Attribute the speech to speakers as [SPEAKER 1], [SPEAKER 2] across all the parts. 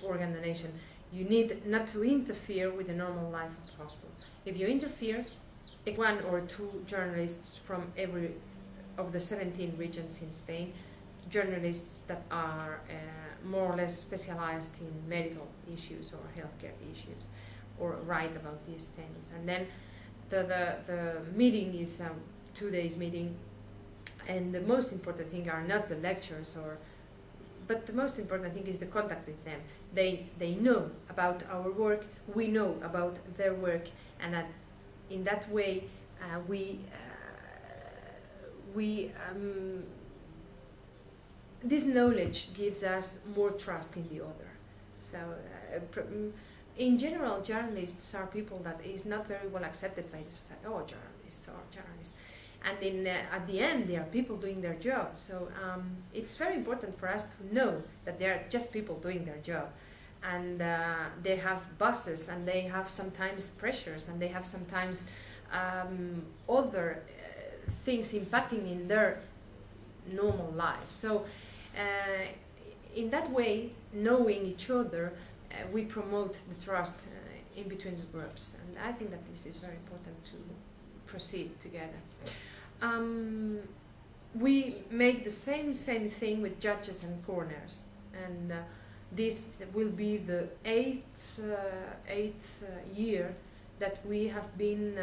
[SPEAKER 1] organ donation, you need not to interfere with the normal life of the hospital. If you interfere, one or two journalists from every of the 17 regions in Spain, journalists that are more or less specialized in medical issues or healthcare issues, or write about these things. And then the meeting is a 2 days meeting, and the most important thing are not the lectures, but the most important thing is the contact with them. They know about our work, we know about their work, and that in that way this knowledge gives us more trust in the other. So in general, journalists are people that is not very well accepted by the society. Oh, journalists. And at the end, they are people doing their job. So it's very important for us to know that they are just people doing their job. And they have bosses, and they have sometimes pressures, and they have sometimes other things impacting in their normal life. So in that way, knowing each other, we promote the trust in between the groups. And I think that this is very important to proceed together. We make the same thing with judges and coroners, and this will be the eighth year that we have been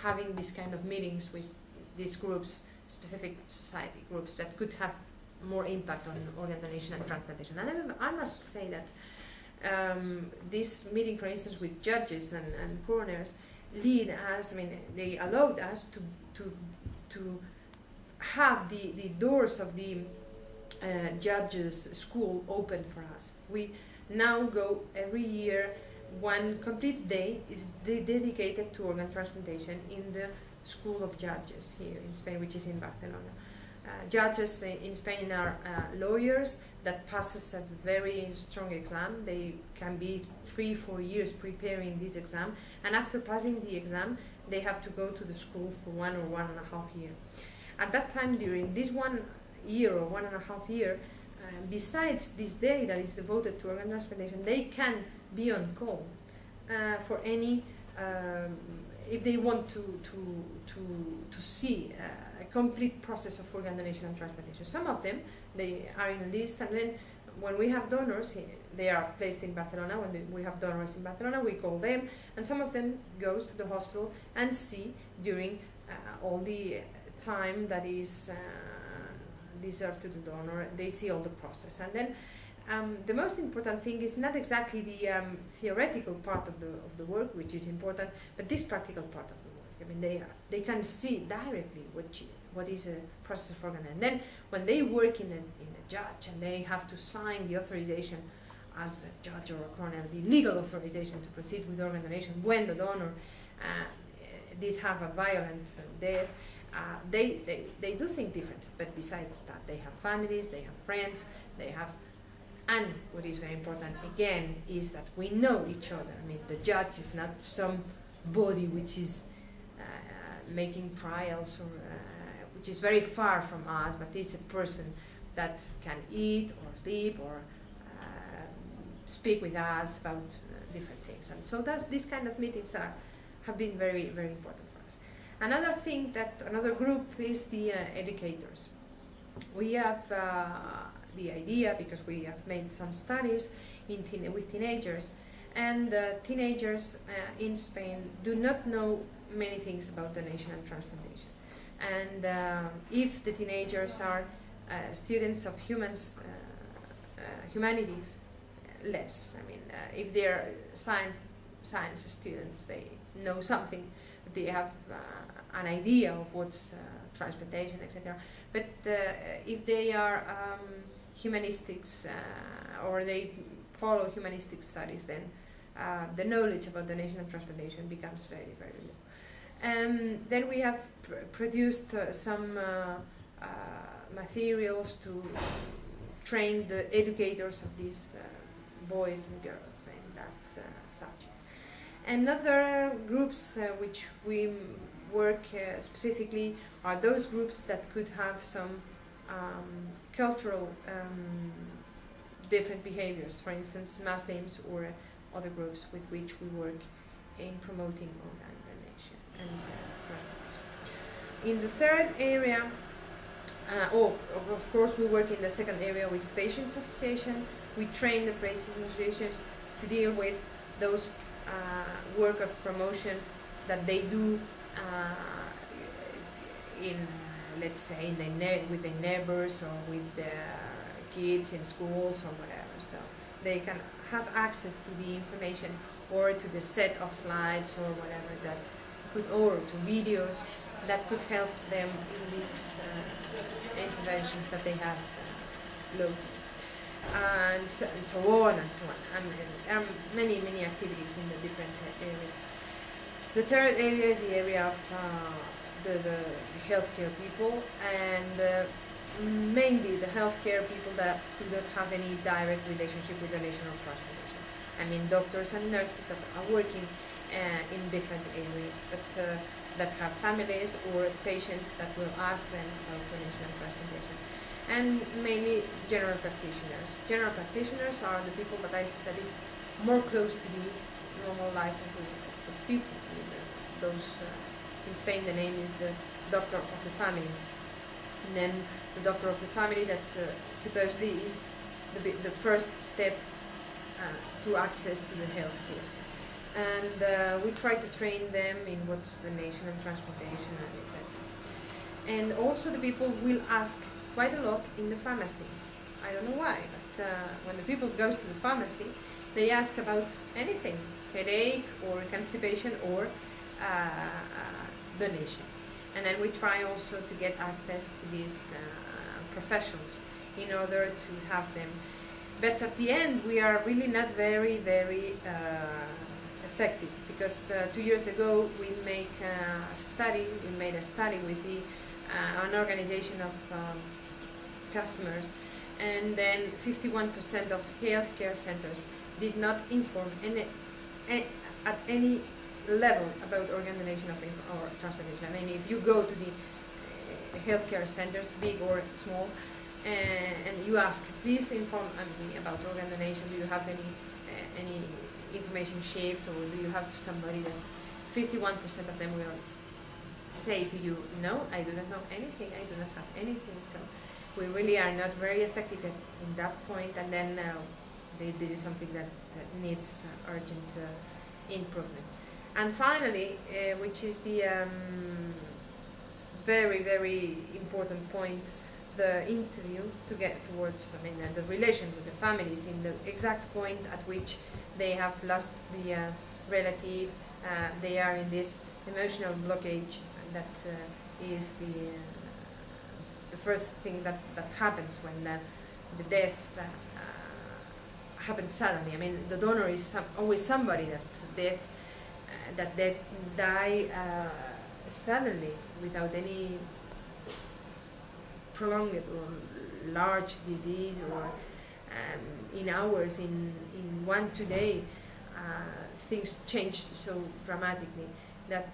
[SPEAKER 1] having this kind of meetings with these groups, specific society groups that could have more impact on organ donation and transplantation. And I must say that this meeting, for instance, with judges and coroners, they allowed us to have the doors of the judges school open for us. We now go every year, one complete day is dedicated to organ transplantation in the School of Judges here in Spain, which is in Barcelona. Judges in Spain are lawyers that passes a very strong exam. They can be 3-4 years preparing this exam, and after passing the exam they have to go to the school for 1 or 1.5 years. At that time, during this 1 year or 1.5 years, besides this day that is devoted to organ transplantation, they can be on call for any if they want to see a complete process of organ donation and transplantation. Some of them, they are in a list, and then when we have donors, they are placed in Barcelona. When we have donors in Barcelona, we call them, and some of them goes to the hospital and see during all the time that is deserved to the donor. They see all the process, and then the most important thing is not exactly the theoretical part of the work, which is important, but this practical part of the work. I mean, they can see directly what is a process of organ. And then when they work in a judge and they have to sign the authorization as a judge or a coroner, the legal authorization to proceed with organ donation when the donor did have a violent death, they do think different. But besides that, they have families, they have friends, they have. And what is very important, again, is that we know each other. I mean, the judge is not somebody which is making trials, or which is very far from us, but it's a person that can eat or sleep or speak with us about different things. And so these kind of meetings have been very, very important for us. Another group is the educators. We have the idea, because we have made some studies with teenagers, and teenagers in Spain do not know many things about donation and transplantation. And if the teenagers are students of humanities, less. I mean, if they're science students, they know something, they have an idea of what's transplantation, etc. But if they are humanistics or they follow humanistic studies, then the knowledge about donation and transplantation becomes very, very low. And then we have produced some materials to train the educators of these boys and girls, and that's such. And other groups which we work specifically are those groups that could have some cultural different behaviors, for instance, Muslims or other groups with which we work in promoting organ donation and transplantation. In the third area, of course, we work in the second area with patients association. We train the patients associations to deal with those work of promotion that they do in, let's say, with their neighbors or with their kids in schools or whatever. So they can have access to the information or to the set of slides or whatever that could, or to videos that could help them in these interventions that they have locally. And so on and so on. There are many activities in the different areas. The third area is the area of the healthcare people, and mainly the healthcare people that do not have any direct relationship with donation or transplantation. I mean, doctors and nurses that are working in different areas, but that have families or patients that will ask them about donation and transplantation. And mainly general practitioners. General practitioners are the people that is more close to the normal life of the people. In Spain the name is the doctor of the family. And then the doctor of the family that supposedly is the first step to access to the healthcare. And we try to train them in what's donation and transplantation and etc. And also the people will ask quite a lot in the pharmacy. I don't know why, but when the people goes to the pharmacy, they ask about anything, headache or constipation or donation. And then we try also to get access to these professionals in order to have them. But at the end, we are really not very effective, because 2 years ago we made a study with an organization of customers, and then 51% of healthcare centers did not inform at any level about organ donation or transplantation. I mean, if you go to the healthcare centers, big or small, and you ask, please inform me about organ donation, do you have any information shift, or do you have somebody that 51% of them will say to you, no, I do not know anything, I do not have anything. So we really are not very effective in that point, and then this is something that needs urgent improvement. And finally, which is the very important point, the interview to get towards, the relation with the families in the exact point at which they have lost the relative, they are in this emotional blockage that is the first thing that happens when the death happens suddenly. I mean, the donor is always somebody that die suddenly without any prolonged or large disease, or in hours, in 1-2 days, things change so dramatically that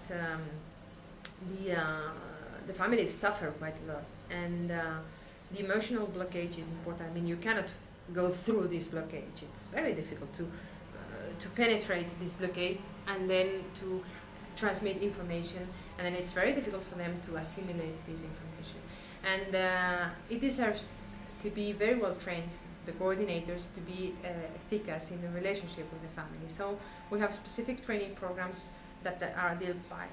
[SPEAKER 1] the families suffer quite a lot, and the emotional blockage is important. I mean, you cannot go through this blockage. It's very difficult to penetrate this blockade and then to transmit information, and then it's very difficult for them to assimilate this information. And it deserves to be very well trained, the coordinators, to be efficacious in the relationship with the family. So we have specific training programs that are dealt by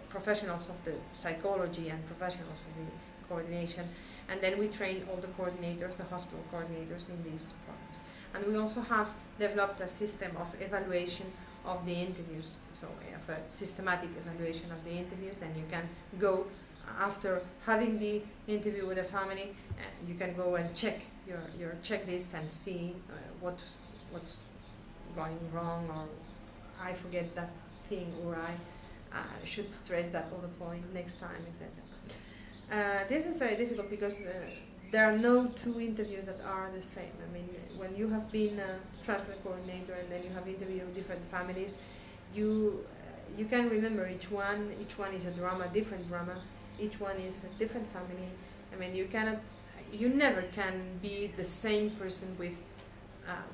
[SPEAKER 1] professionals of the psychology and professionals of the coordination, and then we train all the coordinators, the hospital coordinators, in these programs. And we also have developed a system of evaluation of the interviews. So we have a systematic evaluation of the interviews. Then you can go, after having the interview with the family, you can go and check your checklist and see what's going wrong, or I forget that thing, or I should stress that other point next time, etc. This is very difficult because there are no two interviews that are the same. I mean, when you have been a transplant coordinator and then you have interviewed different families, you can remember each one. Each one is a drama, different drama. Each one is a different family. I mean, you never can be the same person with very